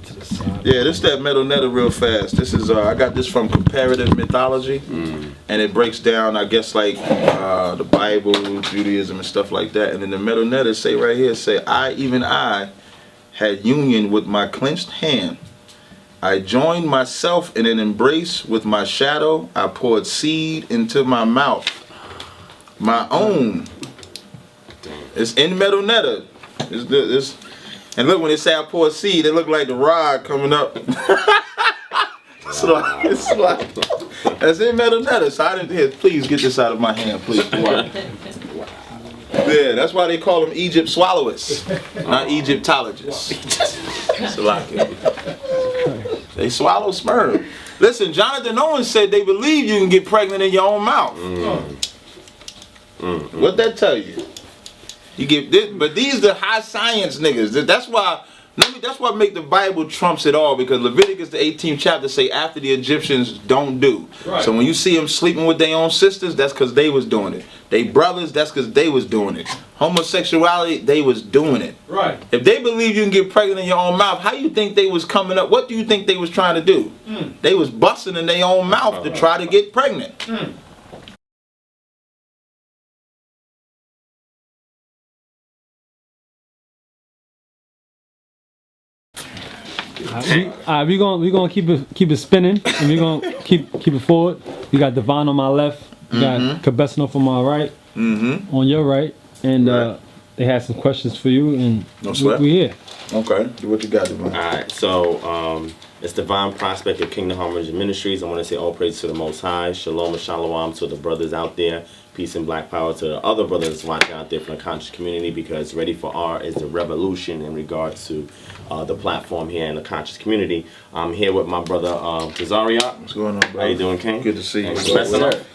to the side. Yeah, this that metal netter real fast. This is I got this from comparative mythology, and it breaks down, I guess, like the Bible, Judaism, and stuff like that. And then the metal netter say right here, say, even I had union with my clenched hand. I joined myself in an embrace with my shadow. I poured seed into my mouth, my own. It's in metal netter. It's and look, when they say I poured seed, it look like the rod coming up. it's like that's in metal netter. So I didn't here. Please get this out of my hand, please. Yeah, that's why they call them Egypt swallowers, not Egyptologists. They swallow sperm. Listen, Jonathan Owens said they believe you can get pregnant in your own mouth. What'd that tell you? You get this, but these the high science niggas. That's why. That's why make the Bible trumps it all, because Leviticus the 18th chapter say after the Egyptians don't do. Right. So when you see them sleeping with their own sisters, that's because they was doing it. They brothers, that's because they was doing it. Homosexuality, they was doing it. Right. If they believe you can get pregnant in your own mouth, how you think they was coming up? What do you think they was trying to do? They was busting in their own mouth to try to get pregnant. We gonna keep it spinning, and we gonna keep it forward. We got Devon on my left, we got Cabesno on my right, on your right, and they had some questions for you, and we here. Okay, what you got, Devon? All right, so it's Divine Prospect of Kingdom Harmony Ministries. I want to say all praise to the Most High. Shalom and shalom to the brothers out there. Peace and black power to the other brothers watching out there from the conscious community, because Ready for R is the revolution in regards to the platform here in the conscious community. I'm here with my brother Tazaryach. What's going on, brother? How you doing, King? Good to see you.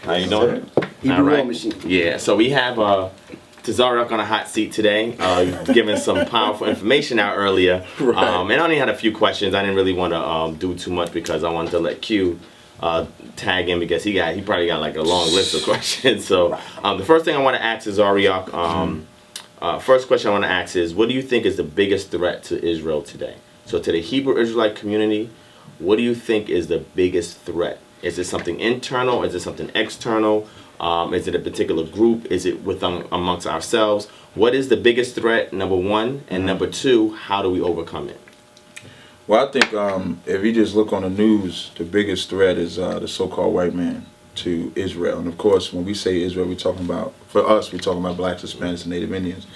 How you doing? All right. Yeah, so we have Tazaryach on a hot seat today, giving some powerful information out earlier. And I only had a few questions. I didn't really want to do too much because I wanted to let Q tag in, because he probably got like a long list of questions. So the first thing I want to ask is Tazaryach. First question I want to ask is, what do you think is the biggest threat to Israel today? So to the Hebrew Israelite community, what do you think is the biggest threat? Is it something internal? Is it something external? Is it a particular group? Is it amongst ourselves? What is the biggest threat, number one? And number two, how do we overcome it? Well, I think if you just look on the news, the biggest threat is the so-called white man to Israel. And of course, when we say Israel, we're talking about, for us, we're talking about blacks, Hispanics, and Native Indians.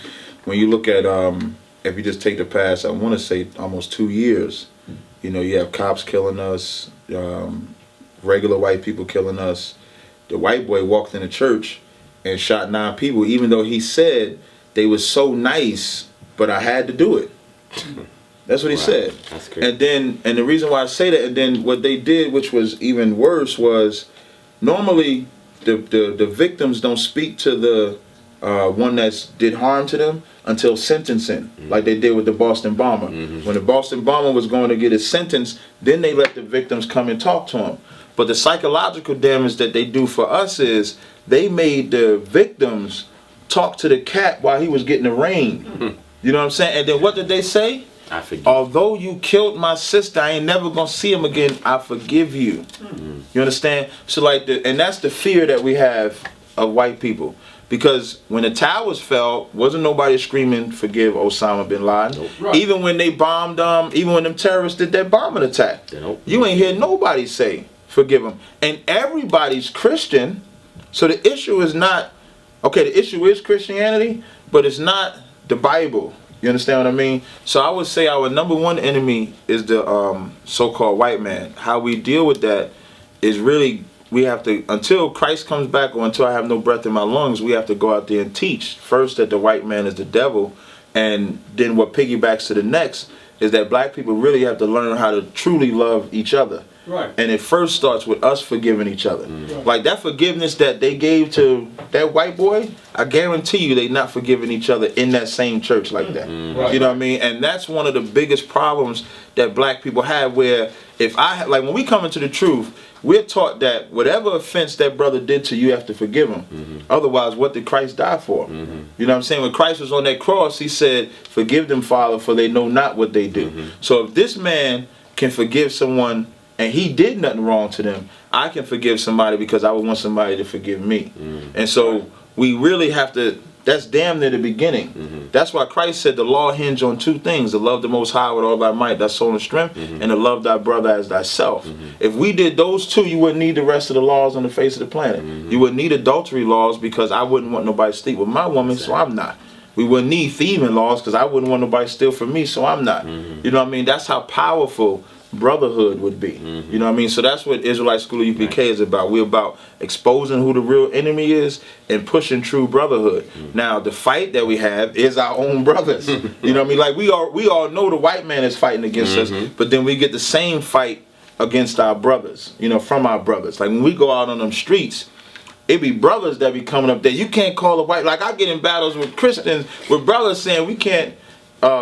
When you look at, if you just take the past, I want to say almost 2 years, you have cops killing us, regular white people killing us. The white boy walked in the church and shot 9 people, even though he said they was so nice, but I had to do it. That's what he said. That's crazy. And the reason why I say that, and then what they did, which was even worse, was normally the victims don't speak to the one that did harm to them until sentencing, like they did with the Boston bomber. When the Boston bomber was going to get his sentence, then they let the victims come and talk to him. But the psychological damage that they do for us is they made the victims talk to the Capt while he was getting arraigned. You know what I'm saying? And then what did they say? I forgive. Although you killed my sister, I ain't never gonna see him again. I forgive you. You understand? So and that's the fear that we have of white people. Because when the towers fell, wasn't nobody screaming, forgive Osama bin Laden. Nope. Right. Even when they bombed, even when them terrorists did that bombing attack, you ain't hear nobody say, forgive them. And everybody's Christian, so the issue is not, the issue is Christianity, but it's not the Bible. You understand what I mean? So I would say our number one enemy is the so-called white man. How we deal with that is really, we have to, until Christ comes back or until I have no breath in my lungs, we have to go out there and teach first that the white man is the devil, and then what piggybacks to the next is that black people really have to learn how to truly love each other. Right. And it first starts with us forgiving each other. Like that forgiveness that they gave to that white boy, I guarantee you they not forgiving each other in that same church like that. You know what I mean? And that's one of the biggest problems that black people have, where if when we come into the truth, we're taught that whatever offense that brother did to you, you have to forgive him. Otherwise, what did Christ die for? You know what I'm saying? When Christ was on that cross, he said, forgive them, Father, for they know not what they do. So if this man can forgive someone and he did nothing wrong to them, I can forgive somebody because I would want somebody to forgive me. And so we really have to, that's damn near the beginning. That's why Christ said the law hinge on two things: to love the Most High with all thy might, thy soul and strength, and to love thy brother as thyself. If we did those two, you wouldn't need the rest of the laws on the face of the planet. You wouldn't need adultery laws because I wouldn't want nobody to sleep with my woman, so I'm not. We wouldn't need thieving laws because I wouldn't want nobody to steal from me, so I'm not. You know what I mean? That's how powerful brotherhood would be. You know what I mean? So that's what Israelite School of UPK is about. We're about exposing who the real enemy is and pushing true brotherhood. Now the fight that we have is our own brothers. You know what I mean? Like we all know the white man is fighting against us, but then we get the same fight against our brothers, you know, from our brothers. Like when we go out on them streets, it be brothers that be coming up there. You can't call a white, like I get in battles with Christians with brothers saying we can't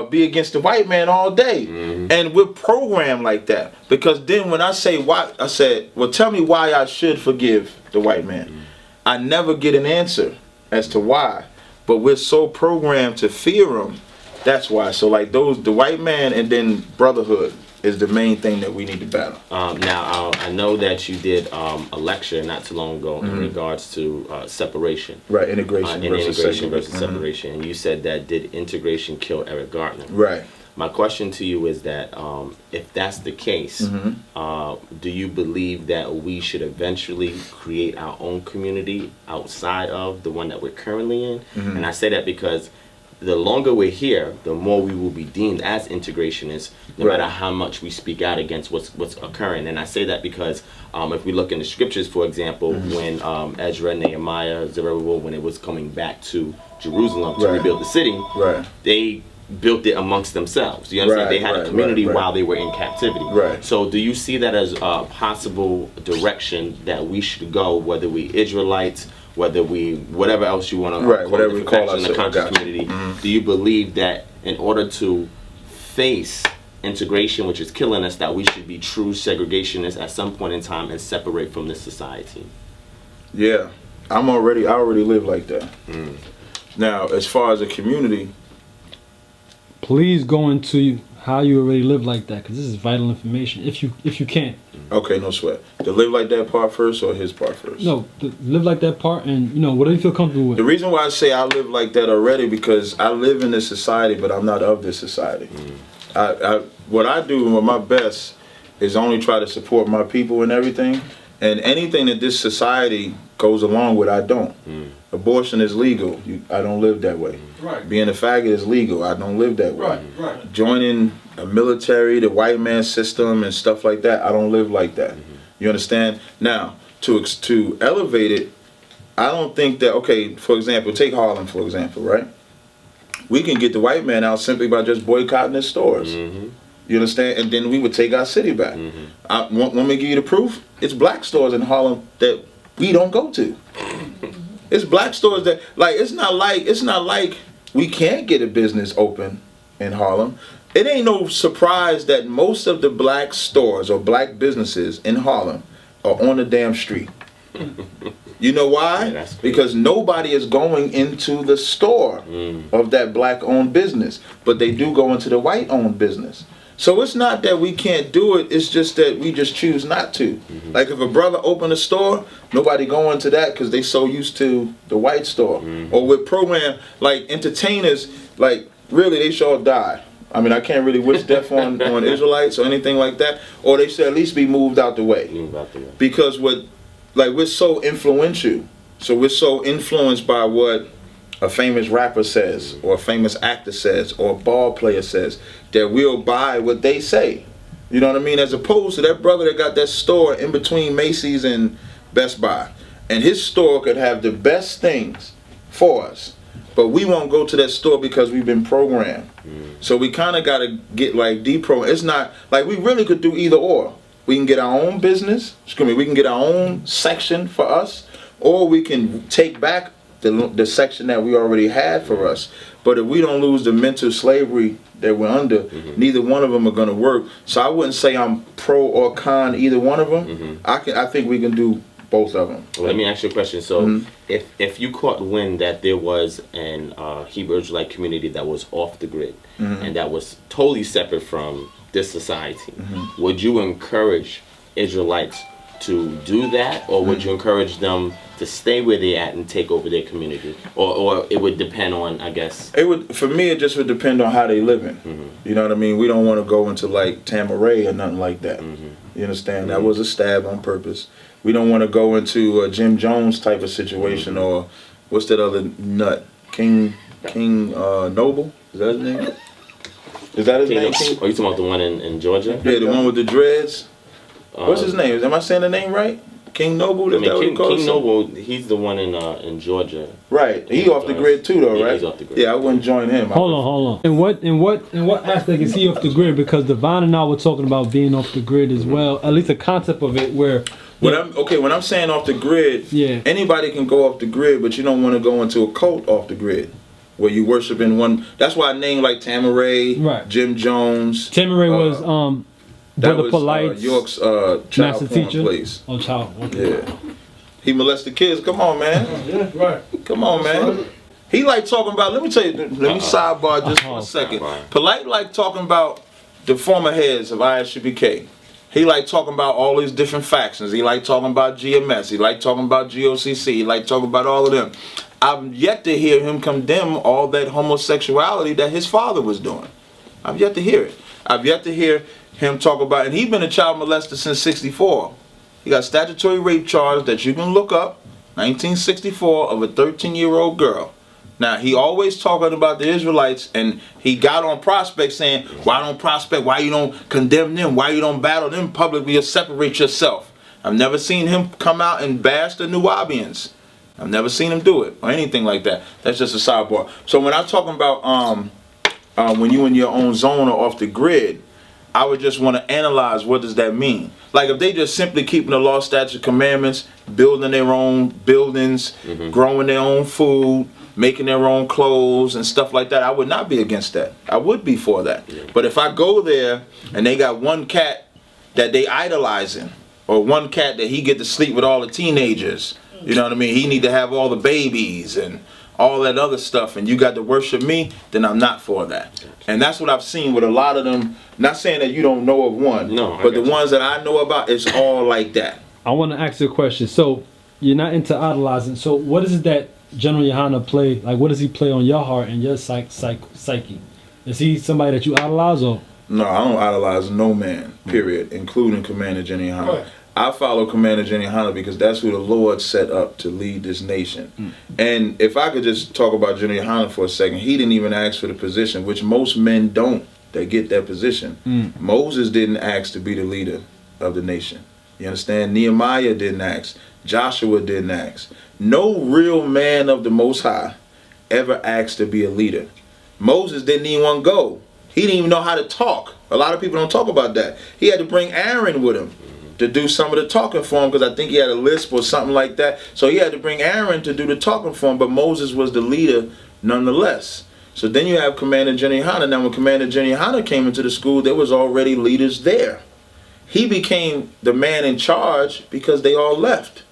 be against the white man all day. And we're programmed like that. Because then when I say why, I said, well, tell me why I should forgive the white man. I never get an answer as to why. But we're so programmed to fear him. That's why. So like the white man and then brotherhood is the main thing that we need to battle. Now, I know that you did a lecture not too long ago in regards to separation. Right, integration versus separation. And you said that did integration kill Eric Garner? Right. My question to you is that if that's the case, do you believe that we should eventually create our own community outside of the one that we're currently in? And I say that because the longer we're here, the more we will be deemed as integrationists, no matter how much we speak out against what's occurring. And I say that because if we look in the scriptures, for example, when Ezra, Nehemiah, Zerubbabel, when it was coming back to Jerusalem to rebuild the city, they built it amongst themselves. You understand? They had a community while they were in captivity. So do you see that as a possible direction that we should go, whether we Israelites, whether we, whatever else you want to call whatever we call in the conscious community, do you believe that in order to face integration, which is killing us, that we should be true segregationists at some point in time and separate from this society? Yeah, I already live like that. Now, as far as a community, please go into how you already live like that, because this is vital information. If you can. Okay, no sweat. To live like that part first or his part first? No, live like that part, and you know whatever you feel comfortable with. The reason why I say I live like that already because I live in this society, but I'm not of this society. What I do with my best is only try to support my people and everything, and anything that this society goes along with, I don't. Abortion is legal. I don't live that way. Being a faggot is legal. I don't live that way. Joining a military, the white man system and stuff like that, I don't live like that. You understand? Now, to elevate it, I don't think that, okay, for example, take Harlem, for example, right? We can get the white man out simply by just boycotting his stores. You understand? And then we would take our city back. Want me to give you the proof? It's black stores in Harlem that we don't go to. It's black stores that, like, it's not like we can't get a business open in Harlem. It ain't no surprise that most of the black stores or black businesses in Harlem are on the damn street. You know why? Yeah, because nobody is going into the store of that black-owned business, but they do go into the white-owned business. So it's not that we can't do it, it's just that we just choose not to. Like if a brother opened a store, nobody go into that because they so used to the white store. Or with program, like entertainers, like really they sure die. I mean, I can't really wish death on Israelites or anything like that. Or they should at least be moved out the way. Because we're so influential. So we're so influenced by what a famous rapper says, or a famous actor says, or a ball player says, that we'll buy what they say. You know what I mean? As opposed to that brother that got that store in between Macy's and Best Buy. And his store could have the best things for us. But we won't go to that store because we've been programmed. So we kind of got to get like deprogrammed. It's not, like we really could do either or. We can get our own business, we can get our own section for us, or we can take back the section that we already had for us. But if we don't lose the mental slavery that we're under, neither one of them are going to work. So I wouldn't say I'm pro or con either one of them. I think we can do both of them. Well, let me ask you a question. So if you caught wind that there was an Hebrew Israelite community that was off the grid and that was totally separate from this society, would you encourage Israelites to do that, or would you encourage them to stay where they're at and take over their community, or it would depend on, I guess? It would, for me, it just would depend on how they living. You know what I mean? We don't want to go into like Tazaryach or nothing like that. You understand? That was a stab on purpose. We don't want to go into a Jim Jones type of situation, or what's that other nut? King Noble? Is that his name? Is that his name? Are you talking about the one in Georgia? Yeah, the one with the dreads. What's his name? Am I saying the name right? King Noble? King Noble, he's the one in Georgia. Right. He off the grid too, though, right? He's off the grid. Yeah, I wouldn't join him. Hold on. In what aspect is he off the grid? Because Devon and I were talking about being off the grid as well. At least the concept of it, where when I'm saying off the grid, anybody can go off the grid, but you don't want to go into a cult off the grid where you worship in one. That's why I named like Tazaryach, right. Jim Jones. Tazaryach was that Brother was Polight, York's master child teacher. Place. Oh, child. Okay. Yeah. He molested kids. Come on, man. Yeah, right. Come on, man. He like talking about. Let me tell you. Let me sidebar just for a second. Polight like talking about the former heads of ISUPK. He like talking about all these different factions. He like talking about GMS. He like talking about GOCC. He like talking about all of them. I've yet to hear him condemn all that homosexuality that his father was doing. I've yet to hear it. I've yet to hear him talk about, and he's been a child molester since '64. He got statutory rape charge that you can look up, 1964, of a 13-year-old girl. Now, he always talking about the Israelites, and he got on Prospect saying, why don't Prospect, why you don't condemn them, why you don't battle them publicly or separate yourself? I've never seen him come out and bash the Nubians. I've never seen him do it, or anything like that. That's just a sidebar. So when I'm talking about when you in your own zone or off the grid, I would just want to analyze what does that mean. Like if they just simply keeping the law, statutes, commandments, building their own buildings, growing their own food, making their own clothes and stuff like that, I would not be against that. I would be for that. But if I go there and they got one cat that they idolizing, or one cat that he get to sleep with all the teenagers, you know what I mean? He need to have all the babies and all that other stuff, and you got to worship me, then I'm not for that. And that's what I've seen with a lot of them. Not saying that you don't know of one, but the ones that I know about, it's all like that. I want to ask you a question. So you're not into idolizing. So what is it that General Yohana play? Like, what does he play on your heart and your psyche? Is he somebody that you idolize, or? No, I don't idolize no man, period, including Commander Jenny Yohana. Right. I follow Commander Jenny Yohana because that's who the Lord set up to lead this nation. And if I could just talk about Jenny Yohana for a second, he didn't even ask for the position, which most men don't that get that position. Moses didn't ask to be the leader of the nation. You understand? Nehemiah didn't ask. Joshua didn't ask. No real man of the Most High ever asked to be a leader. Moses didn't even want to go. He didn't even know how to talk. A lot of people don't talk about that. He had to bring Aaron with him to do some of the talking for him, because I think he had a lisp or something like that. So he had to bring Aaron to do the talking for him, but Moses was the leader nonetheless. So then you have Commander Jenny Yohana. Now when Commander Jenny Yohana came into the school, there was already leaders there. He became the man in charge because they all left.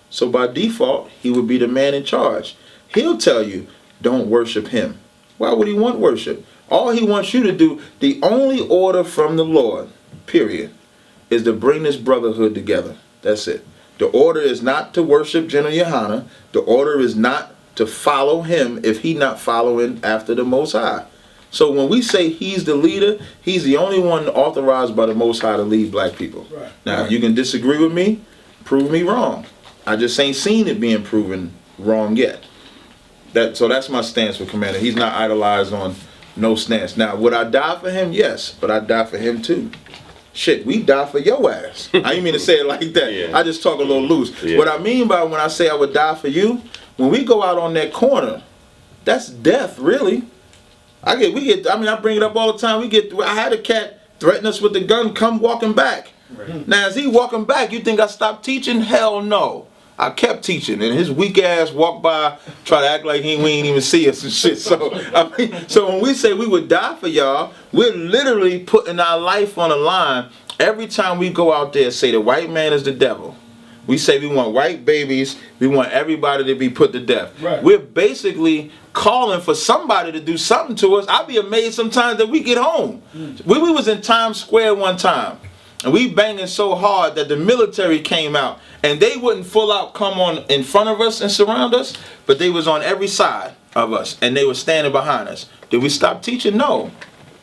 So by default, he would be the man in charge. He'll tell you, don't worship him. Why would he want worship? All he wants you to do, the only order from the Lord, period, is to bring this brotherhood together. That's it. The order is not to worship General Yohana. The order is not to follow him if he not following after the Most High. So when we say he's the leader, he's the only one authorized by the Most High to lead black people. Right. Now, if you can disagree with me, prove me wrong. I just ain't seen it being proven wrong yet. So that's my stance with Commander. He's not idolized on no stance. Now, would I die for him? Yes, but I die for him too. Shit, we die for your ass. I didn't mean to say it like that. Yeah. I just talk a little loose. Yeah. What I mean by when I say I would die for you, when we go out on that corner, that's death, really. I bring it up all the time. I had a cat threaten us with the gun, come walking back. Right. Now, as he walking back, you think I stopped teaching? Hell no. I kept teaching, and his weak ass walked by, try to act like we ain't even see us and shit. So I mean, so when we say we would die for y'all, we're literally putting our life on the line every time we go out there and say the white man is the devil. We say we want white babies, we want everybody to be put to death. Right. We're basically calling for somebody to do something to us. I'd be amazed sometimes that we get home. We was in Times Square one time, and we banging so hard that the military came out, and they wouldn't full out come on in front of us and surround us, but they was on every side of us, and they were standing behind us. Did we stop teaching? No.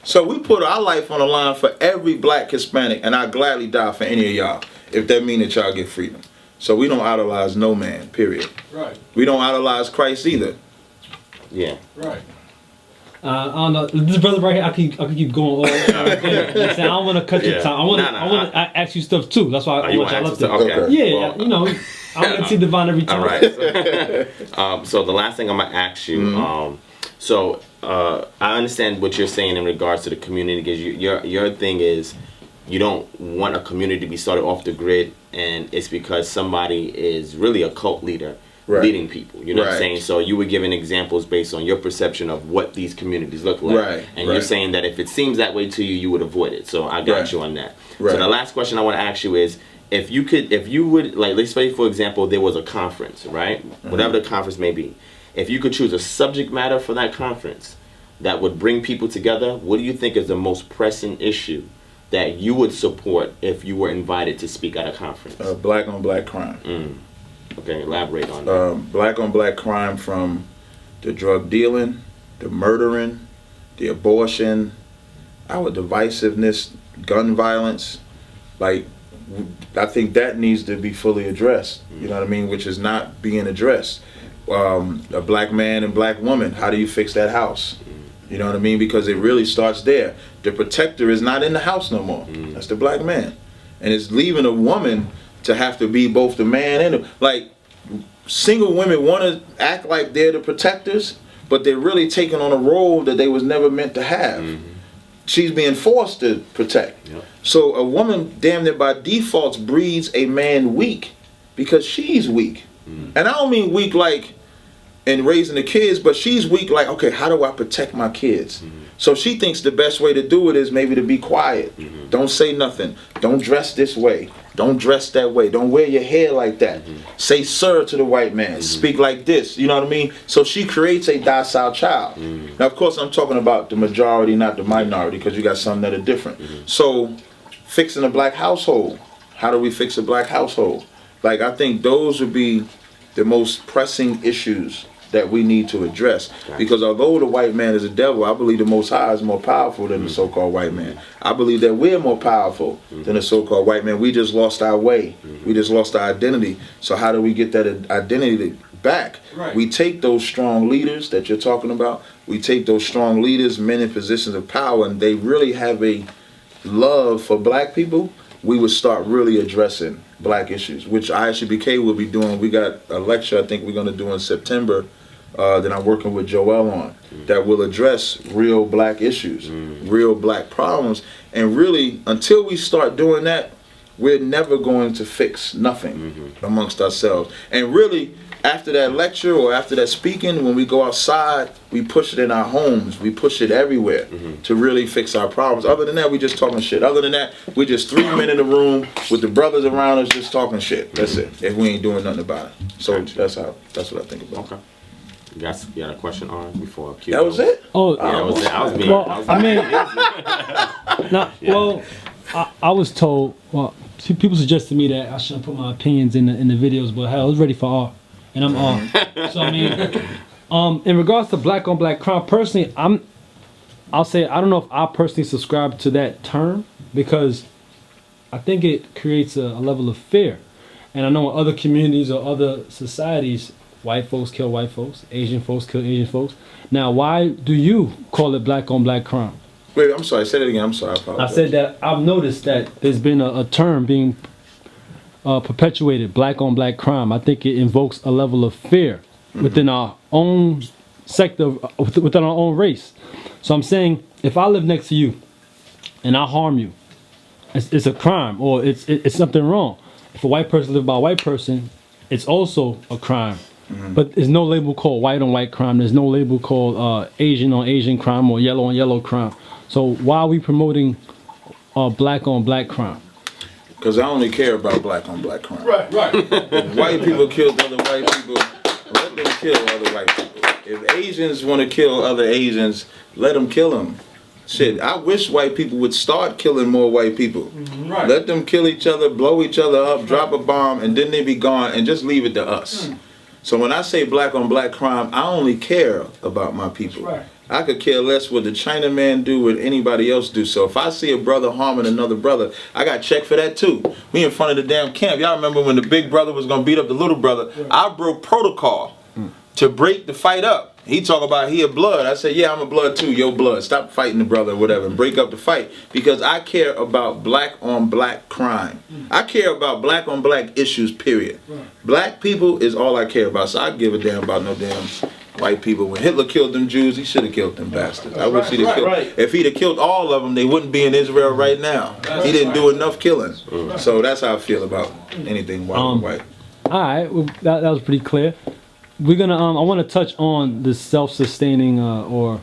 So we put our life on the line for every black Hispanic, and I'd gladly die for any of y'all if that mean that y'all get freedom. So we don't idolize no man, period. Right. We don't idolize Christ either. Yeah. Right. I don't know. This brother right here, I can keep going all day. I don't want to cut your time. I want to ask you stuff too. That's why I want y'all up there. Okay. Yeah, well, you know, I want to see Divine every time. All right. So the last thing I'm gonna ask you. I understand what you're saying in regards to the community, because your thing is you don't want a community to be started off the grid, and it's because somebody is really a cult leader. Right. Leading people, you know what I'm saying? So you were giving examples based on your perception of what these communities look like. Right. And you're saying that if it seems that way to you, you would avoid it. So I got you on that. Right. So the last question I want to ask you is, if you would, like, let's say for example, there was a conference, right? Whatever the conference may be. If you could choose a subject matter for that conference that would bring people together, what do you think is the most pressing issue that you would support if you were invited to speak at a conference? Black on black crime. Okay, elaborate on that. Black on black crime, from the drug dealing, the murdering, the abortion, our divisiveness, gun violence. Like, I think that needs to be fully addressed. You know what I mean? Which is not being addressed. A black man and black woman, how do you fix that house? You know what I mean? Because it really starts there. The protector is not in the house no more. That's the black man. And it's leaving a woman to have to be both the man and the, like, single women want to act like they're the protectors, but they're really taking on a role that they was never meant to have. She's being forced to protect. So a woman damn near by default breeds a man weak because she's weak. And I don't mean weak like in raising the kids, but she's weak like, okay, how do I protect my kids? So she thinks the best way to do it is maybe to be quiet. Don't say nothing. Don't dress this way. Don't dress that way. Don't wear your hair like that. Say sir to the white man. Speak like this. You know what I mean? So she creates a docile child. Now, of course, I'm talking about the majority, not the minority, because you got some that are different. So fixing a black household. How do we fix a black household? Like, I think those would be the most pressing issues that we need to address. Because although the white man is a devil, I believe the Most High is more powerful than the so-called white man. I believe that we're more powerful than the so-called white man. We just lost our way. We just lost our identity. So how do we get that identity back? We take those strong leaders that you're talking about. We take those strong leaders, men in positions of power, and they really have a love for black people. We would start really addressing black issues, which ISUBK will be doing. We got a lecture I think we're going to do in September that I'm working with Joel on, that will address real black issues, real black problems. And really, until we start doing that, we're never going to fix nothing amongst ourselves. And really, after that lecture or after that speaking, when we go outside, we push it in our homes. We push it everywhere to really fix our problems. Other than that, we just talking shit. Other than that, we're just 3 men in the room with the brothers around us just talking shit. That's it. If we ain't doing nothing about it. So that's what I think about. Okay. You got a question on before Q? That was it? Oh, yeah, that was it. I was told, well, people suggested to me that I shouldn't put my opinions in the videos, but hell, I was ready for R, and I'm R. So I mean, in regards to black on black crime, personally, I'll say I don't know if I personally subscribe to that term, because I think it creates a level of fear. And I know in other communities or other societies, white folks kill white folks, Asian folks kill Asian folks. Now, why do you call it black on black crime? Wait, I'm sorry. Say that again. I'm sorry. I apologize. I said that I've noticed that there's been a term being perpetuated, black on black crime. I think it invokes a level of fear within our own sector, within our own race. So I'm saying, if I live next to you and I harm you, it's a crime, or it's something wrong. If a white person lives by a white person it's also a crime. But there's no label called white on white crime. There's no label called Asian on Asian crime or yellow on yellow crime. So why are we promoting black on black crime? Because I only care about black on black crime. Right. If white people killed other white people, let them kill other white people. If Asians want to kill other Asians, let them kill them. Shit, I wish white people would start killing more white people. Right. Let them kill each other, blow each other up, drop a bomb, and then they be gone, and just leave it to us. So when I say black on black crime, I only care about my people. Right. I could care less what the Chinaman do, what anybody else do. So if I see a brother harming another brother, I got checked for that too. We in front of the damn camp. Y'all remember when the big brother was gonna beat up the little brother? I broke protocol to break the fight up. He talk about he a blood. I said, yeah, I'm a blood too. Your blood. Stop fighting the brother or whatever and break up the fight. Because I care about black on black crime. I care about black on black issues, period. Black people is all I care about. So I give a damn about no damn white people. When Hitler killed them Jews, he should have killed them bastards. I wish he'd have killed. If he'd have killed all of them, they wouldn't be in Israel right now. He didn't do enough killing. So that's how I feel about anything white on white. All right, well, that was pretty clear. We're gonna. I want to touch on the self-sustaining, or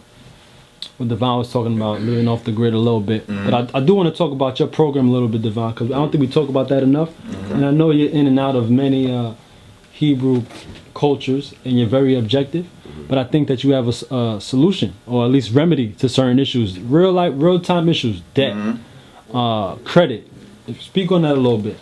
what Devon was talking about, living off the grid a little bit. But I do want to talk about your program a little bit, Devon, because I don't think we talk about that enough. And I know you're in and out of many Hebrew cultures, and you're very objective. But I think that you have a solution, or at least remedy to certain issues, real life, real time issues, debt, credit. Speak on that a little bit.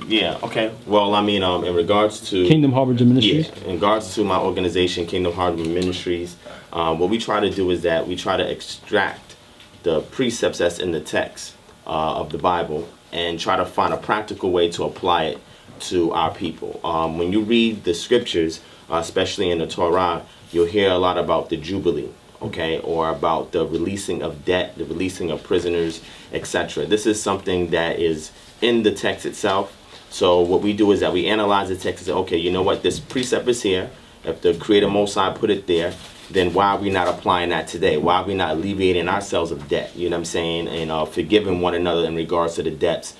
Yeah, okay. Well, I mean, in regards to Kingdom Harbinger Ministries. Yeah, in regards to my organization, Kingdom Harbinger Ministries, what we try to do is that we try to extract the precepts that's in the text of the Bible and try to find a practical way to apply it to our people. When you read the scriptures, especially in the Torah, you'll hear a lot about the Jubilee, okay, or about the releasing of debt, the releasing of prisoners, etc. This is something that is in the text itself. So what we do is that we analyze the text and say, okay, you know what, this precept is here. If the Creator Most High put it there, then why are we not applying that today? Why are we not alleviating ourselves of debt? You know what I'm saying? And forgiving one another in regards to the debts.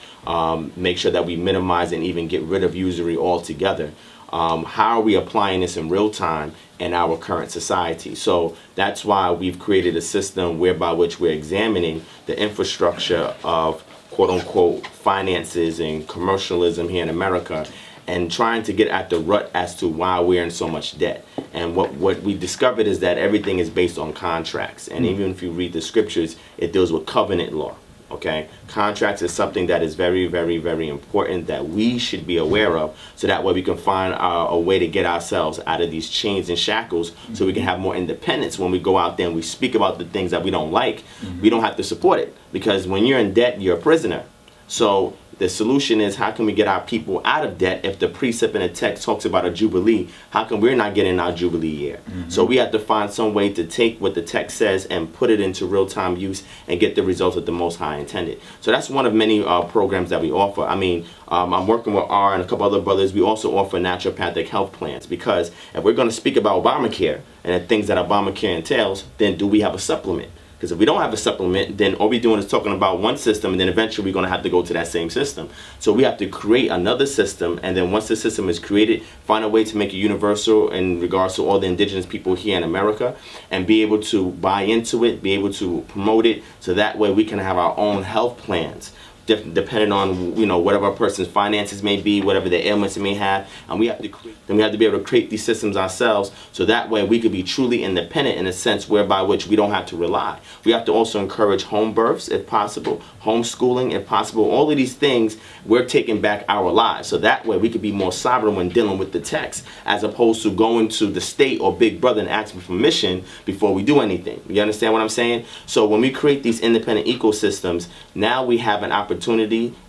Make sure that we minimize and even get rid of usury altogether. How are we applying this in real time in our current society? So that's why we've created a system whereby which we're examining the infrastructure of quote-unquote finances and commercialism here in America, and trying to get at the root as to why we're in so much debt. And what we discovered is that everything is based on contracts. And even if you read the scriptures, it deals with covenant law. Okay, contracts is something that is very, very, very important that we should be aware of, so that way we can find a way to get ourselves out of these chains and shackles, so we can have more independence when we go out there and we speak about the things that we don't like. We don't have to support it, because when you're in debt, you're a prisoner. So the solution is, how can we get our people out of debt? If the precept in the text talks about a jubilee, how come we're not getting our jubilee year? So we have to find some way to take what the text says and put it into real-time use and get the results that the Most High intended. So that's one of many programs that we offer. I mean, I'm working with R and a couple other brothers. We also offer naturopathic health plans, because if we're going to speak about Obamacare and the things that Obamacare entails, then do we have a supplement? Because if we don't have a supplement, then all we're doing is talking about one system, and then eventually we're going to have to go to that same system. So we have to create another system, and then once the system is created, find a way to make it universal in regards to all the indigenous people here in America, and be able to buy into it, be able to promote it, so that way we can have our own health plans, depending on, you know, whatever a person's finances may be, whatever their ailments they may have, and we have to be able to create these systems ourselves, so that way we could be truly independent in a sense whereby which we don't have to rely. We have to also encourage home births if possible, homeschooling if possible. All of these things, we're taking back our lives, so that way we could be more sovereign when dealing with the text, as opposed to going to the state or big brother and asking for permission before we do anything. You understand what I'm saying? So when we create these independent ecosystems, now we have an opportunity,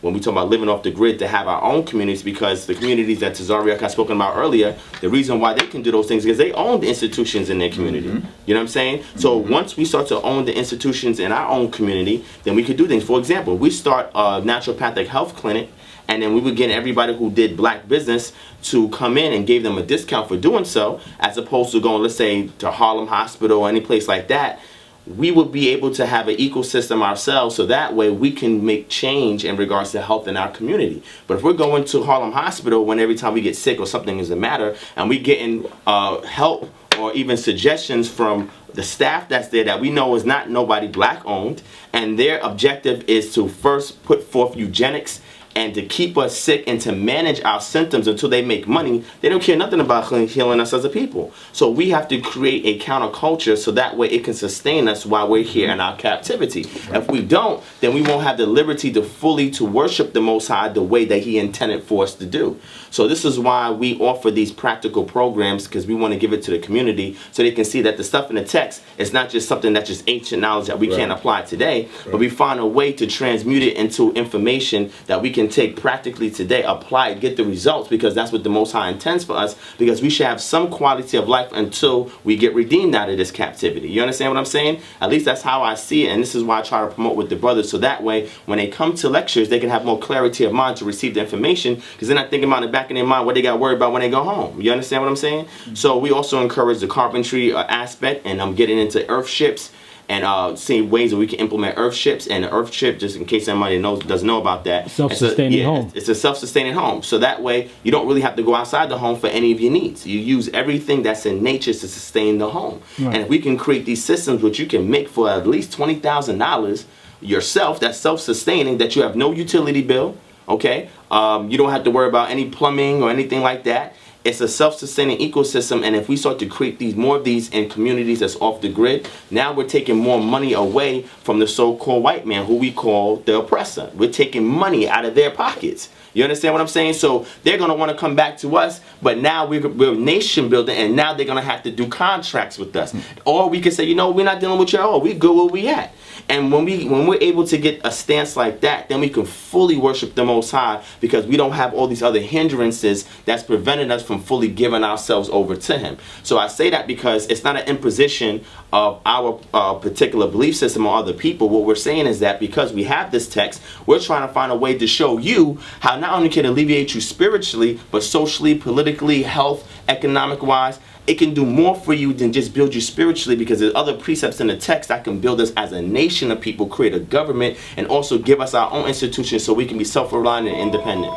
when we talk about living off the grid, to have our own communities, because the communities that Tazaryach I spoken about earlier, the reason why they can do those things is because they own the institutions in their community. You know what I'm saying? So once we start to own the institutions in our own community, then we could do things. For example, we start a naturopathic health clinic, and then we would get everybody who did black business to come in and gave them a discount for doing so, as opposed to going, let's say, to Harlem Hospital or any place like that. we will be able to have an ecosystem ourselves, so that way we can make change in regards to health in our community. But if we're going to Harlem Hospital when every time we get sick or something is the matter, and we getting help or even suggestions from the staff that's there that we know is not nobody black owned, and their objective is to first put forth eugenics and to keep us sick and to manage our symptoms until they make money, they don't care nothing about healing us as a people. So we have to create a counterculture so that way it can sustain us while we're here in our captivity. If we don't, then we won't have the liberty to fully to worship the Most High the way that He intended for us to do. So this is why we offer these practical programs, because we want to give it to the community so they can see that the stuff in the text is not just something that's just ancient knowledge that we can't apply today, but we find a way to transmute it into information that we can take practically today, apply it, get the results, because that's what the Most High intends for us, because we should have some quality of life until we get redeemed out of this captivity. You understand what I'm saying? At least that's how I see it, and this is why I try to promote with the brothers, so that way when they come to lectures they can have more clarity of mind to receive the information, because they're not thinking about in the back of their mind what they got worried about when they go home. You understand what I'm saying? So we also encourage the carpentry aspect, and I'm getting into earth ships and seeing ways that we can implement earth ships. And the earth ship, just in case somebody doesn't know about that, self-sustaining home. It's a self-sustaining home. So that way you don't really have to go outside the home for any of your needs. You use everything that's in nature to sustain the home. Right. And if we can create these systems which you can make for at least $20,000 yourself, that's self-sustaining, that you have no utility bill, okay? You don't have to worry about any plumbing or anything like that. It's a self-sustaining ecosystem, and if we start to create more of these in communities that's off the grid, now we're taking more money away from the so-called white man, who we call the oppressor. We're taking money out of their pockets. You understand what I'm saying? So they're going to want to come back to us, but now we're nation building, and now they're going to have to do contracts with us. Or we can say, you know, we're not dealing with you at all. We good where we at. And when we're able to get a stance like that, then we can fully worship the Most High, because we don't have all these other hindrances that's preventing us from fully giving ourselves over to Him. So I say that because it's not an imposition of our particular belief system on other people. What we're saying is that because we have this text, we're trying to find a way to show you how not only can it alleviate you spiritually, but socially, politically, health, economic-wise, it can do more for you than just build you spiritually, because there's other precepts in the text that can build us as a nation of people, create a government, and also give us our own institutions so we can be self-reliant and independent.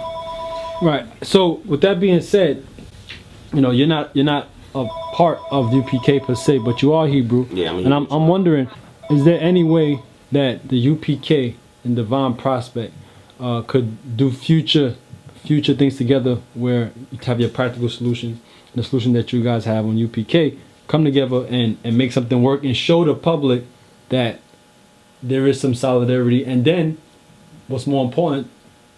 Right. So with that being said, you know, you're not a part of UPK per se, but you are Hebrew. Yeah, and I'm wondering, is there any way that the UPK and Divine Prospect could do future things together, where you have your practical solutions, the solution that you guys have on UPK, come together and make something work and show the public that there is some solidarity, and then what's more important,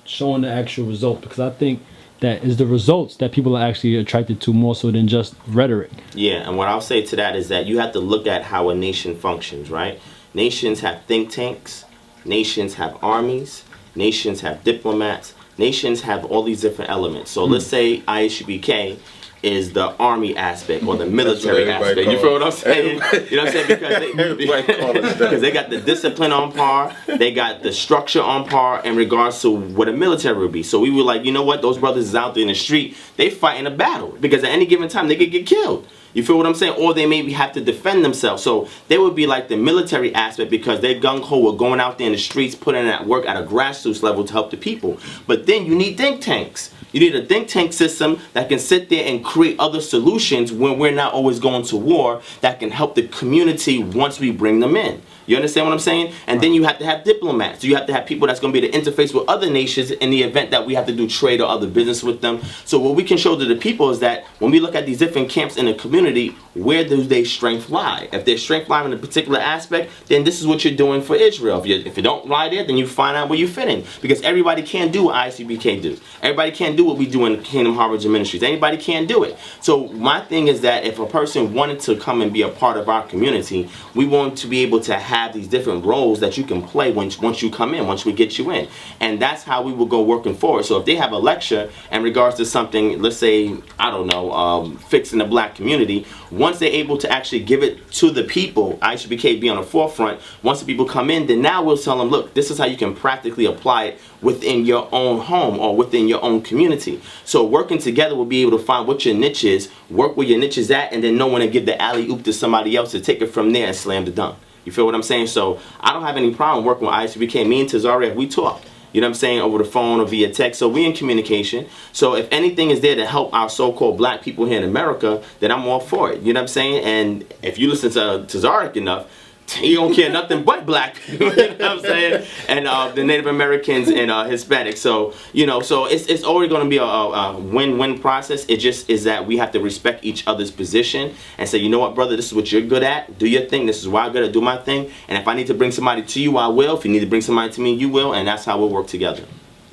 showing the actual results, because I think that is the results that people are actually attracted to more so than just rhetoric. Yeah, and what I'll say to that is that you have to look at how a nation functions, right? Nations have think tanks, nations have armies, nations have diplomats, nations have all these different elements. So let's say ISUBK is the army aspect or the military aspect. You feel what I'm saying? You know what I'm saying? Because they got the discipline on par, they got the structure on par in regards to what a military would be. So we were like, you know what? Those brothers is out there in the street, they fighting a battle, because at any given time they could get killed. You feel what I'm saying? Or they maybe have to defend themselves. So they would be like the military aspect, because they're gung-ho with going out there in the streets, putting in that work at a grassroots level to help the people. But then you need think tanks. You need a think tank system that can sit there and create other solutions when we're not always going to war, that can help the community once we bring them in. You understand what I'm saying? And then you have to have diplomats. You have to have people that's going to be the interface with other nations in the event that we have to do trade or other business with them. So what we can show to the people is that when we look at these different camps in the community, where do their strength lie? If their strength lie in a particular aspect, then this is what you're doing for Israel. If you don't lie there, then you find out where you fit in. Because everybody can't do what ICBK do. Everybody can't do what we do in Kingdom Harbinger Ministries. Anybody can't do it. So my thing is that if a person wanted to come and be a part of our community, we want to be able to have these different roles that you can play once you come in, once we get you in. And that's how we will go working forward. So if they have a lecture in regards to something, let's say, I don't know, fixing the black community, once they're able to actually give it to the people, IHBK be on the forefront, once the people come in, then now we'll tell them, look, this is how you can practically apply it within your own home or within your own community. So working together, we'll be able to find what your niche is, work where your niche is at, and then know when to give the alley-oop to somebody else to take it from there and slam the dunk. You feel what I'm saying? So I don't have any problem working with ISUPK. Me and Tazaryach, we talk. You know what I'm saying, over the phone or via text. So we in communication. So if anything is there to help our so-called black people here in America, then I'm all for it. You know what I'm saying? And if you listen to Tazaryach enough, he don't care nothing but black people, you know what I'm saying? And the Native Americans and Hispanics. So, you know, so it's already going to be a win-win process. It just is that we have to respect each other's position and say, you know what, brother, this is what you're good at. Do your thing. This is why I'm good at. Do my thing. And if I need to bring somebody to you, I will. If you need to bring somebody to me, you will. And that's how we'll work together.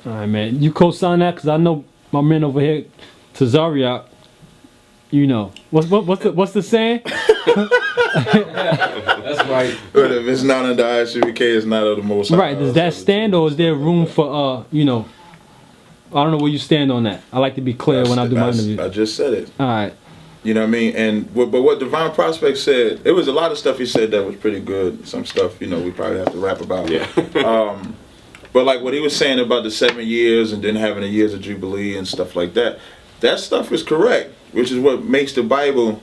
All right, man. You co-sign that? Because I know my man over here, Tazaryach, you know. What's the saying? That's right. But if it's not under ISUPK, it's not of the Most High. Right. Does that stand, or is there room for you know? I don't know where you stand on that. I like to be clear when I do my interview. I just said it. All right. You know what I mean? And but what Divine Prospect said, it was a lot of stuff he said that was pretty good. Some stuff, you know, we probably have to rap about. Yeah. But like what he was saying about the 7 years and then having the years of Jubilee and stuff like that, that stuff is correct, which is what makes the Bible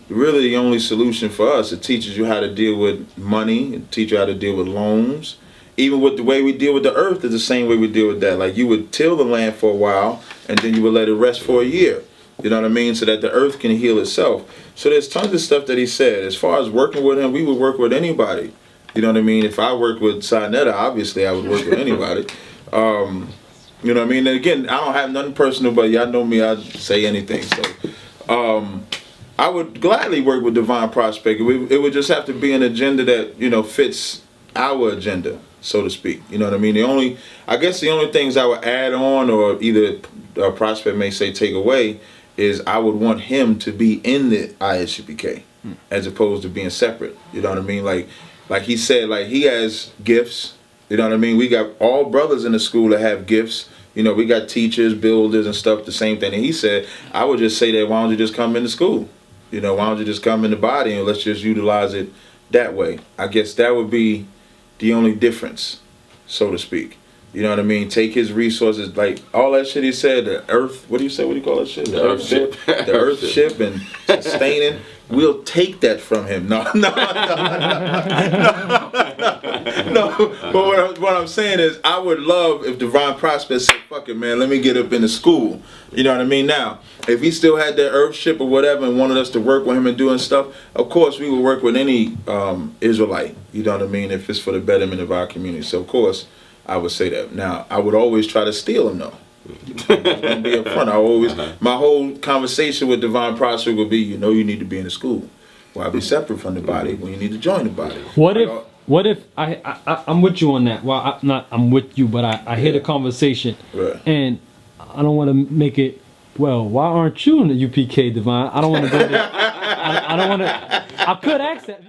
really the only solution for us. It teaches you how to deal with money, it teaches you how to deal with loans. Even with the way we deal with the earth is the same way we deal with that. Like you would till the land for a while and then you would let it rest for a year. You know what I mean? So that the earth can heal itself. So there's tons of stuff that he said. As far as working with him, we would work with anybody. You know what I mean? If I worked with Sinetta, obviously I would work with anybody. You know what I mean? And again, I don't have nothing personal, but y'all know me, I'd say anything. So I would gladly work with Divine Prospect. It would just have to be an agenda that, you know, fits our agenda, so to speak. You know what I mean? I guess the only things I would add on, or either Prospect may say take away, is I would want him to be in the ISUPK as opposed to being separate. You know what I mean? Like he said, like he has gifts. You know what I mean? We got all brothers in the school that have gifts. You know, we got teachers, builders, and stuff. The same thing. And he said, I would just say that why don't you just come into school? You know, why don't you just come in the body and let's just utilize it that way? I guess that would be the only difference, so to speak. You know what I mean? Take his resources, like all that shit he said, the earth, what do you say? What do you call that shit? The earth ship. The earth ship and sustaining. We'll take that from him. No. But what I'm saying is, I would love if Divine Prospect said, fuck it, man, let me get up into school. You know what I mean? Now, if he still had that earth ship or whatever and wanted us to work with him and doing stuff, of course we would work with any Israelite. You know what I mean? If it's for the betterment of our community. So, of course, I would say that. Now, I would always try to steal him, though. I'm gonna be up front. My whole conversation with Divine Prospect would be, you know, you need to be in the school. Why be separate from the body when you need to join the body? What if I'm with you on that? Well, I'm with you, but I hear the conversation, right, and I don't want to make it. Well, why aren't you in the UPK, Divine? I don't want to go there. I don't want to. I could ask that.